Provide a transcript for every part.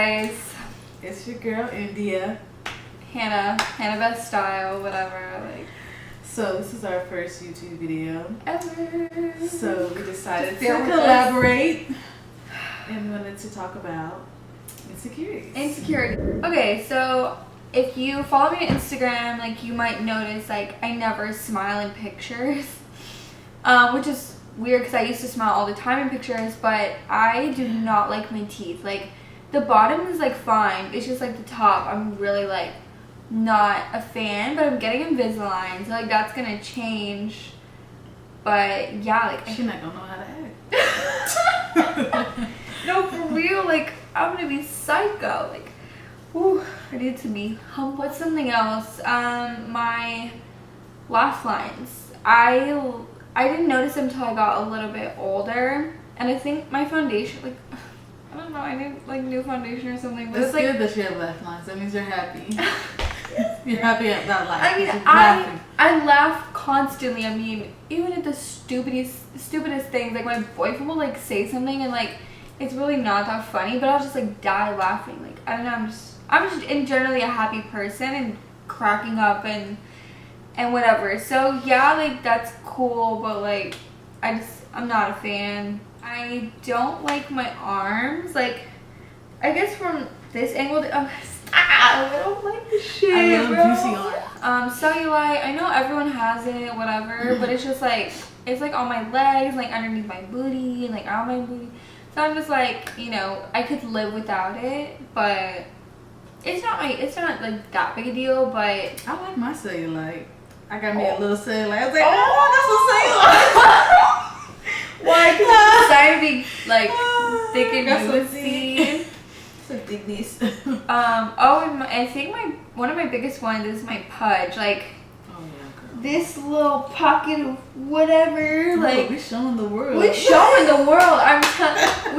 guys? It's your girl India. Hannah Best Style, whatever. Like. So this is our first YouTube video Ever. So we decided to collaborate and wanted to talk about insecurities. Okay, so if you follow me on Instagram, like you might notice like I never smile in pictures, which is weird because I used to smile all the time in pictures, but I do not like my teeth. Like the bottom is like fine, it's just like the top I'm really like not a fan, but I'm getting Invisalign, so like that's gonna change. But yeah, like she's not gonna know how to act. No, for real, like I'm gonna be psycho. Like, ooh, I need to be humble. What's something else? My laugh lines. I didn't notice them until I got a little bit older, and I think my foundation, like, I don't know, I need like new foundation or something. But it's like, good that you have laugh lines. That means you're happy. You're happy at that laugh. I mean, I laugh constantly. I mean, even at the stupidest things. Like my boyfriend will like say something and like it's really not that funny, but I'll just like die laughing. Like I don't know, I'm just in generally a happy person and cracking up and whatever. So yeah, like that's cool, but like I'm not a fan. I don't like my arms. Like I guess from this angle, I don't like the shit. I love juicy arms. Cellulite. I know everyone has it, whatever, but it's just like it's like on my legs, like underneath my booty, and like on my booty. So I'm just like, you know, I could live without it, but it's not like that big a deal. But I like my cellulite. I got me a little cellulite. I was like, oh, that's a cellulite. Why? Because it's trying to be like thick and juicy. It's a thickness. And I think one of my biggest ones is my pudge. Like, this little pocket of whatever, like we're showing the world. We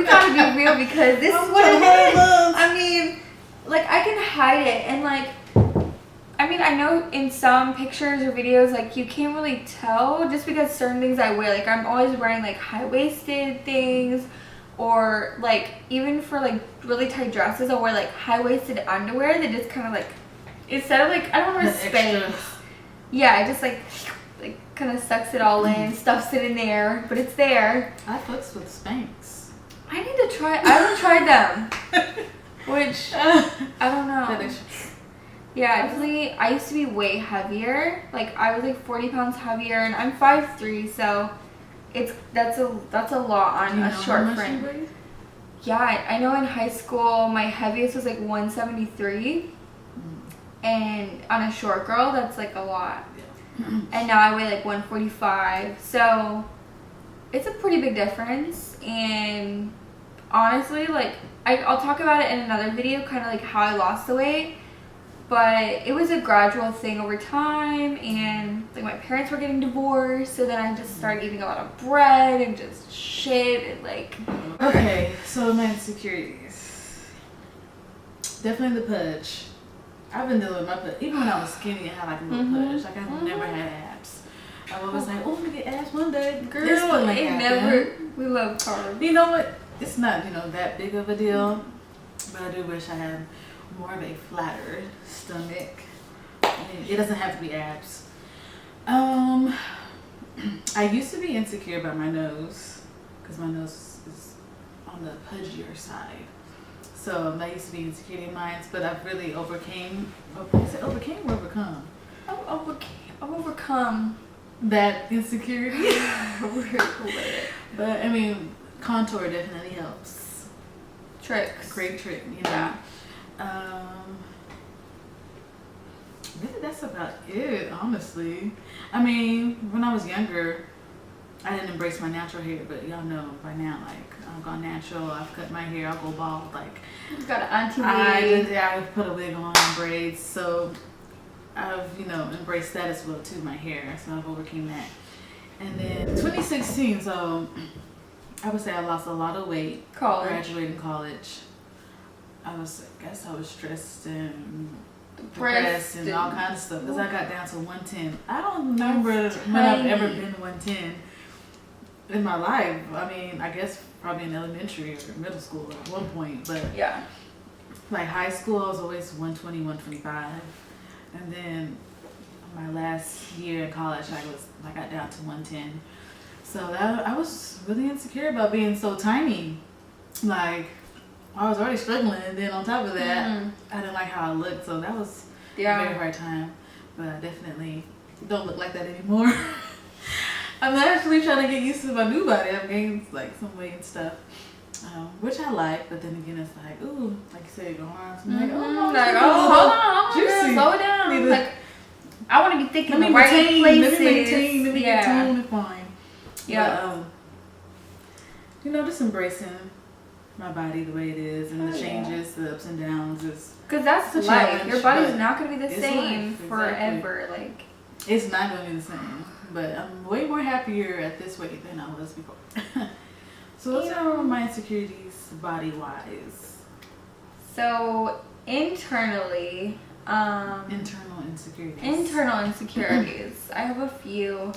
gotta be real because this is what it is. I mean, like I can hide it, and like, I mean, I know in some pictures or videos, like you can't really tell just because certain things I wear. Like I'm always wearing like high-waisted things, or like even for like really tight dresses, I'll wear like high-waisted underwear that just kind of like instead of like I don't wear Spanx. Yeah, I just like kind of sucks it all in, stuffs it in there, but it's there. I fucks with Spanx. I need to try. I haven't tried them, which I don't know. Yeah, definitely. I used to be way heavier. Like I was like 40 pounds heavier, and I'm 5'3", so that's a lot on a short frame. Yeah, I know in high school my heaviest was like 173. And on a short girl, that's like a lot. Yeah. And now I weigh like 145. So it's a pretty big difference. And honestly, like I'll talk about it in another video, kind of like how I lost the weight. But it was a gradual thing over time. And like my parents were getting divorced. So then I just started eating a lot of bread and just shit and like. Okay, so my insecurities. Definitely the pudge. I've been dealing with my pudge. Even when I was skinny, I had like a little pudge. Like I've never had abs. I was like, oh, I'm gonna get abs one day. Girl, it never. We love carbs. You know what? It's not, that big of a deal. But I do wish I had more of a flatter stomach. I mean, it doesn't have to be abs. I used to be insecure about my nose. Because my nose is on the pudgier side. So that used to be insecurity of mine, but I've really overcame or overcome? I've overcome that insecurity. But I mean, contour definitely helps. Tricks. Great trick, Yeah. Really, that's about it, honestly. I mean, when I was younger, I didn't embrace my natural hair, but y'all know by now, like, I've gone natural, I've cut my hair, I'll go bald, like. You've got an auntie wig. I've put a wig on, braids, so I've, embraced that as well, too, my hair, so I've overcame that. And then 2016, so I would say I lost a lot of weight. Graduating college. I guess I was stressed and depressed and all kinds of stuff, because I got down to 110. I don't remember when I've ever been 110 in my life. I mean, I guess probably in elementary or middle school at one point, but yeah. like high school, I was always 120, 125. And then my last year in college, I got down to 110. So I was really insecure about being so tiny. Like, I was already struggling, and then on top of that, I didn't like how I looked. So that was a very hard time. But I definitely don't look like that anymore. I'm actually trying to get used to my new body. I've gained like some weight and stuff. Which I like, but then again, it's like, ooh, like you said, your arms. I'm like, oh, like, hold on, juicy. Slow down. Like, I want to be thick in the right places. Let me get toned and fine. Yeah. But, just embracing my body the way it is and the changes, the ups and downs. Because that's the life. Your body's not going to be the same forever. Like, it's not going to be the same. But I'm way more happier at this weight than I was before. So what's my insecurities body-wise? So internally, internal insecurities. Internal insecurities. I have a few.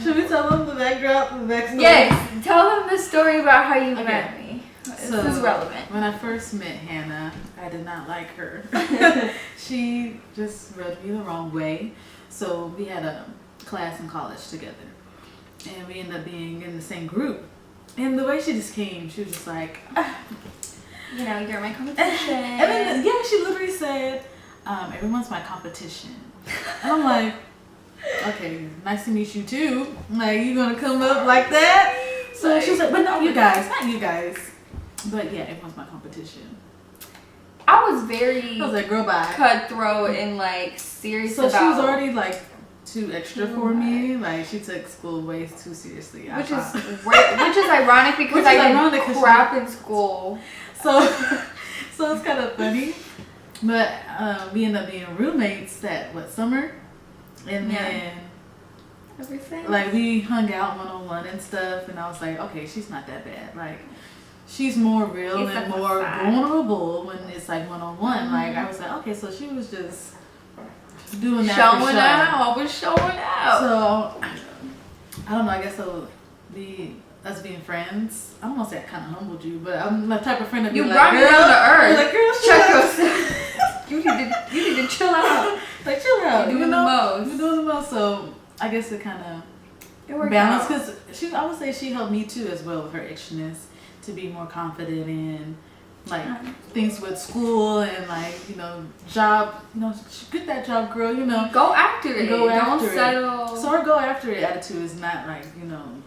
Should we tell them the backdrop, the backstory? Yes, tell them the story about how you met me. This is relevant. When I first met Hannah, I did not like her. She just rubbed me the wrong way. So we had a class in college together. And we ended up being in the same group. And the way she just came, she was just like, you're my competition. And then, she literally said, everyone's my competition. And I'm like, okay, nice to meet you too. Like, you gonna come up like that? So she was like, but not you guys. But yeah, everyone's my competition. I was like, girl, bye. Cutthroat and like serious so about. So she was already like too extra for me. Like, she took school way too seriously. Which is ironic because I did crap in school. So it's kind of funny. But we ended up being roommates that summer, and then like we hung out one-on-one and stuff. And I was like, okay, she's not that bad. Like, she's more real and more vulnerable when it's like one-on-one. Like, I was like, okay, so she was just doing that showing out. I was showing out. So I don't know. I guess us being friends. I don't want to say I kind of humbled you, but I'm the type of friend that you brought me down to earth. Like, girl, check yourself. you need to chill out. Like, chill out. You're doing the most. You're doing the most. So I guess it kind of balanced because I would say she helped me too as well with her extraness to be more confident in like things with school and like job. Get that job, girl. Go after it. Don't settle. So her go after it attitude is not like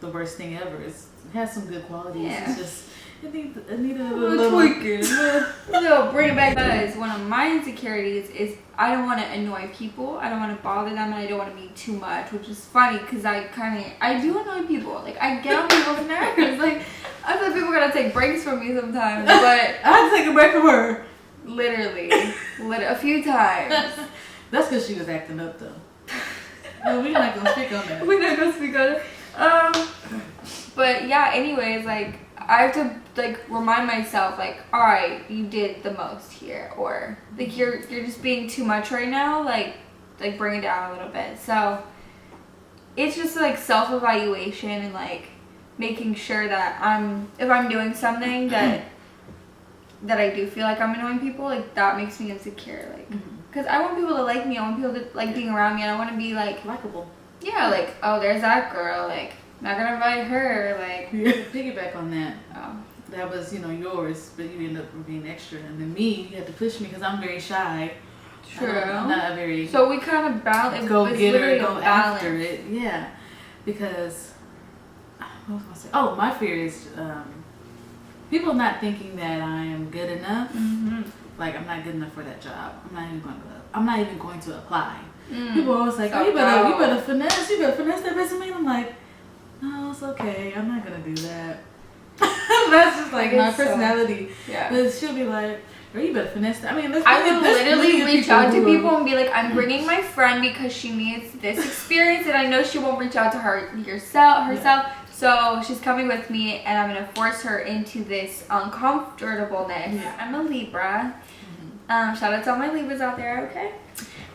the worst thing ever. It has some good qualities. Yeah. It's just it needed a little tweaking. So bring it back. That is one of my insecurities. Is I don't want to annoy people. I don't want to bother them, and I don't want to be too much. Which is funny because I do annoy people. Like, I get on people's nerves. Like, I feel like people gotta take breaks from me sometimes, but I had to take a break from her. Literally, a few times. That's because she was acting up though. No, we're not gonna speak on that. We're not gonna speak on it. But yeah. Anyways, like, I have to like remind myself, like, all right, you did the most here, or like you're just being too much right now. Like bring it down a little bit. So it's just like self-evaluation and like making sure that if I'm doing something that I do feel like I'm annoying people, like that makes me insecure. Like, because I want people to like me. I want people to like being around me, and I want to be like likable. Yeah, like, oh, there's that girl. Like, not gonna invite her. Like, piggyback on that. Oh. That was yours, but you ended up being extra, and then me, you had to push me because I'm very shy. True. I'm not very. So we kind of balance. Go get her, go after it. Yeah, because. What was I gonna say? Oh, my fear is people not thinking that I am good enough. Mm-hmm. Like, I'm not good enough for that job. I'm not even going to apply. People are always like, oh, you better finesse that resume. And I'm like, no, it's okay. I'm not gonna do that. That's just like my personality. So. Yeah. But she'll be like, or you better finesse that. I mean, I would literally reach out to people and be like, I'm bringing my friend because she needs this experience, and I know she won't reach out to herself. Yeah. So she's coming with me, and I'm gonna force her into this uncomfortableness. Yeah. I'm a Libra. Mm-hmm. Shout out to all my Libras out there, okay?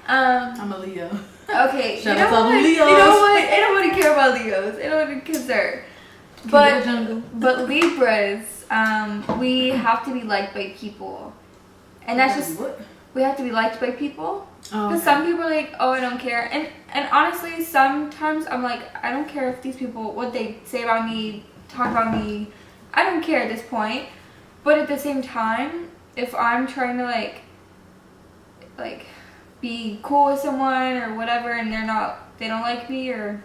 I'm a Leo. Okay. Shout out to all the Leos. You know what? Ain't nobody care about Leos. Ain't nobody concerned. But Libras we have to be liked by people. And that's just, what? We have to be liked by people. Oh, Because some people are like, oh, I don't care. And honestly, sometimes I'm like, I don't care if these people, what they say about me, talk about me. I don't care at this point. But at the same time, if I'm trying to like be cool with someone or whatever, and they don't like me, or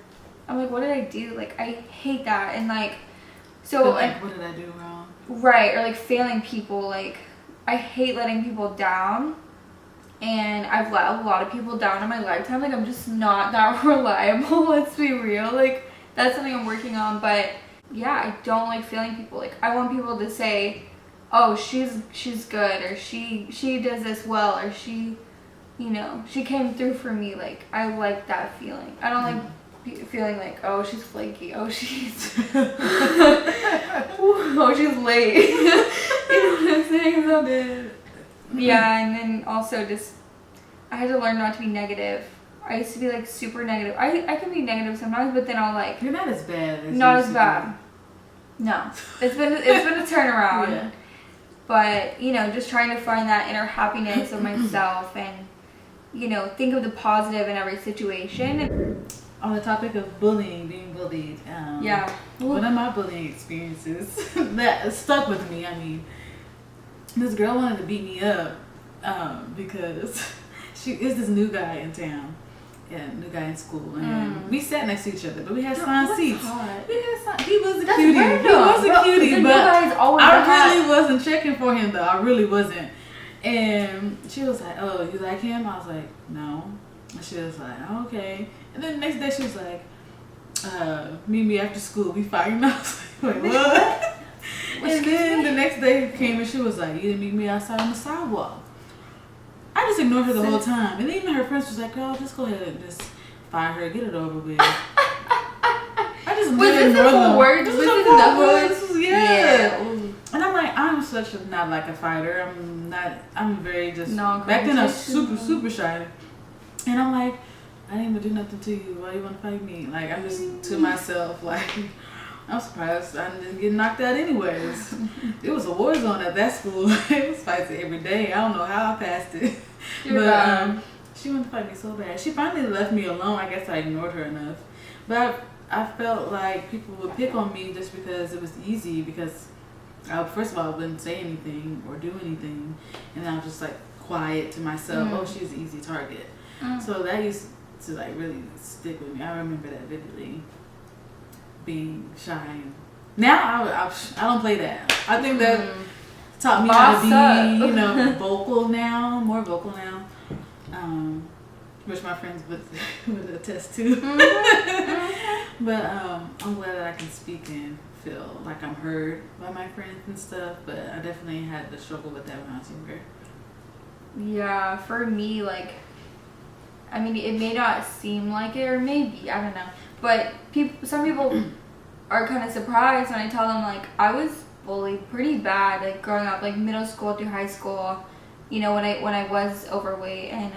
I'm like, what did I do? Like, I hate that. And like, so like, what did I do wrong? Right, or like failing people. Like, I hate letting people down. And I've let a lot of people down in my lifetime. Like, I'm just not that reliable. Let's be real. Like, that's something I'm working on. But yeah, I don't like failing people. Like, I want people to say, oh, she's good, or she does this well, or she, you know, she came through for me. Like, I like that feeling. I don't like feeling like, oh, she's flaky. Oh, she's oh, she's late. You know what I'm saying? So, yeah, and then also just, I had to learn not to be negative. I used to be like super negative. I can be negative sometimes, but then I'll like. You're not as bad as not as bad. No, it's been a turnaround. Yeah. But you know, just trying to find that inner happiness of myself, and you know, think of the positive in every situation. On the topic of bullying, being bullied. Yeah. One of my bullying experiences that stuck with me. I mean, this girl wanted to beat me up because she is this new guy in town, and new guy in school, and we sat next to each other, but we had assigned seats. He was a cutie. Random. He was a cutie, but I really wasn't checking for him though. I really wasn't. And she was like, "Oh, you like him?" I was like, "No." And she was like, oh, "Okay." And then the next day she was like, "Meet me after school. We fighting." I was like, "Wait, what?" And then the next day came and she was like, "You didn't meet me outside on the sidewalk." I just ignored her the whole time. And then even her friends was like, "Girl, just go ahead and just fire her, get it over with." I just ignored them. Words? This was the words. Yeah. And I'm like, I'm such a not like a fighter. I'm very just back then I was super shy. And I'm like, I didn't even do nothing to you. Why you want to fight me? Like, I'm just to myself, like, I'm surprised I didn't get knocked out anyways. It was a war zone at that school. It was fights every day. I don't know how I passed it. But she wanted to fight me so bad. She finally left me alone. I guess I ignored her enough. But I felt like people would pick on me just because it was easy. Because, first of all, I wouldn't say anything or do anything. And I was just, like, quiet to myself. Oh, she's an easy target. So that used to, like, really stick with me. I remember that vividly. Being shy. Now I don't play that. I think that taught me how to be, you know, vocal now, more vocal now, which my friends would attest to. But I'm glad that I can speak and feel like I'm heard by my friends and stuff. But I definitely had to struggle with that when I was younger. Yeah, for me, like, I mean, it may not seem like it, or maybe, I don't know. But some people are kind of surprised when I tell them, like, I was bullied pretty bad, like, growing up, like, middle school through high school, you know, when I was overweight, and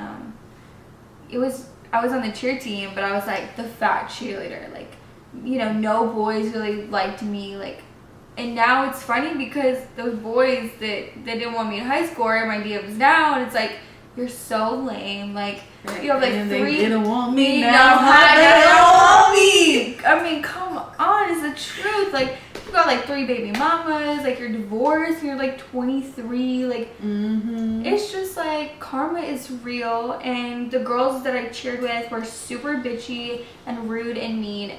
I was on the cheer team, but I was, like, the fat cheerleader, like, you know, no boys really liked me, like, and now it's funny because those boys that didn't want me in high school are in my DMs now, and it's like, you're so lame, like, you have like and three. They didn't want me now. They don't want me. I mean, come on, it's the truth. Like, you got like 3 baby mamas. Like, you're divorced. And you're like 23. Like, it's just like karma is real. And the girls that I cheered with were super bitchy and rude and mean.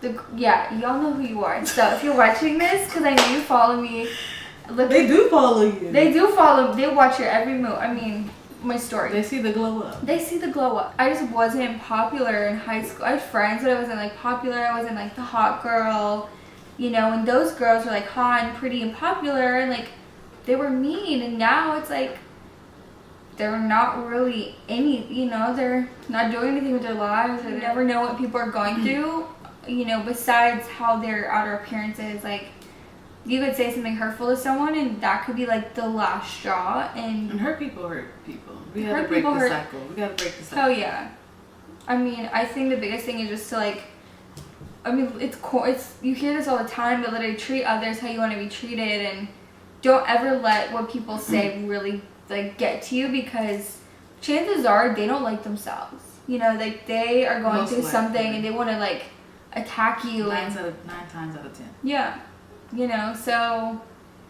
Y'all know who you are. So if you're watching this, because I know you follow me. They do follow you. They do follow. They watch your every move. I mean, my story. They see the glow up. I just wasn't popular in high school. I had friends, but I wasn't like popular. I wasn't like the hot girl, you know, and those girls were like hot and pretty and popular, and like they were mean. And now it's like they're not really you know, they're not doing anything with their lives, or they never know what people are going through, you know, besides how their outer appearance is. Like, you could say something hurtful to someone, and that could be like the last straw. And hurt people hurt people. We gotta break the cycle. We gotta break the cycle. Oh yeah. I mean, I think the biggest thing is just to like I mean, it's you hear this all the time, but literally treat others how you want to be treated, and don't ever let what people say really like get to you, because chances are they don't like themselves. You know, like they are going through something and they want to like attack you. 9 times out of 10. Yeah, you know, so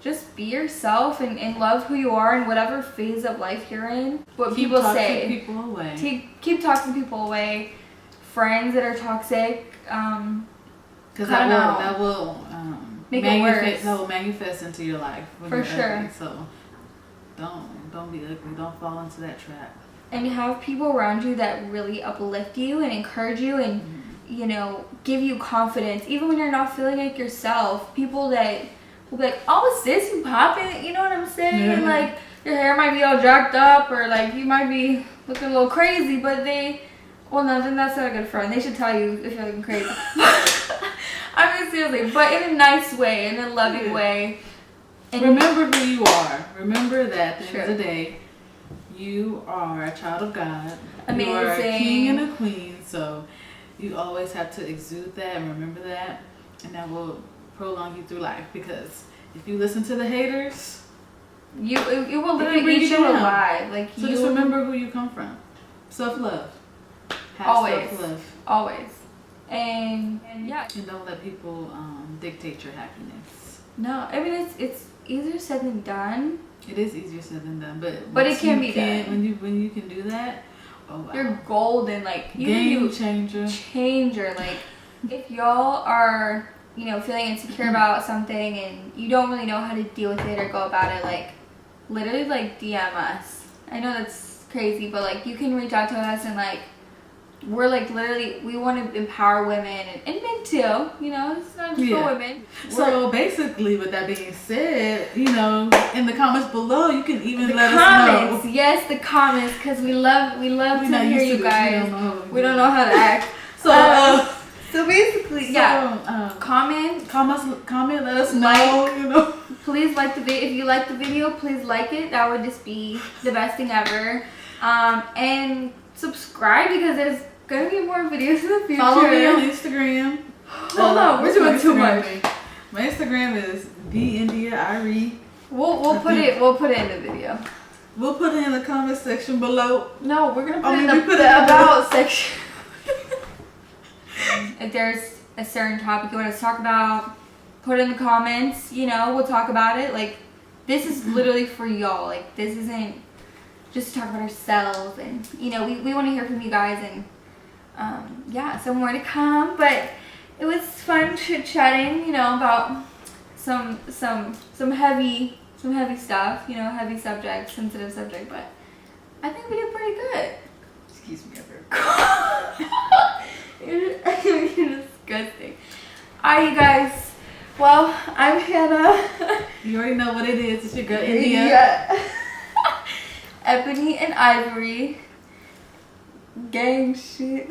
just be yourself and love who you are in whatever phase of life you're in. What people say. Keep people away. Keep talking people away. Friends that are toxic. Because that will make it worse. That will manifest into your life. For sure. Ugly. So don't be ugly. Don't fall into that trap. And have people around you that really uplift you and encourage you and you know, give you confidence even when you're not feeling like yourself. People that will be like, oh, sis, you popping, you know what I'm saying? Yeah. Like your hair might be all jacked up, or like you might be looking a little crazy, but well, no, then that's not a good friend. They should tell you if you're looking crazy. I mean, seriously, but in a nice way, in a loving way. And remember who you are. Remember that at the end of the day, you are a child of God. Amazing. You are a king and a queen, so you always have to exude that and remember that, and that will prolong you through life. Because if you listen to the haters, it will literally eat you alive. Like so just remember who you come from. Self-love. Always. Self-love. Always. And yeah. And don't let people dictate your happiness. No, I mean it's easier said than done. It is easier said than done, but it can be done. When you can do that, oh wow. You're golden, like game changer. Like if y'all are, you know, feeling insecure about something and you don't really know how to deal with it or go about it, like literally like DM us. I know that's crazy, but like you can reach out to us, and like we're like literally, we want to empower women and men too, you know, it's not just for women. So basically, with that being said, you know, in the comments below, you can even let us know. Yes, the comments, because we love to hear you guys. We don't know how to act. So basically, comment, let us know, you know. Please like the video. If you like the video, please like it. That would just be the best thing ever. And subscribe, because there's gonna be more videos in the future. Follow me on Instagram. Hold on, we're doing too much. My Instagram is BIndiaIrie. We'll put it in the video. We'll put it in the comment section below. No, we're gonna put it in the about section. If there's a certain topic you want us to talk about, put it in the comments. You know, we'll talk about it. Like, this is literally for y'all. Like, this isn't just to talk about ourselves, and you know, we want to hear from you guys, and so more to come. But it was fun chit-chatting, you know, about some heavy stuff, you know, heavy subject, sensitive subject, but I think we did pretty good. Excuse me, You're disgusting. Alright, you guys. Well, I'm Hannah. You already know what it is. It's your girl, India. Yeah. Ebony and Ivory. Gang shit.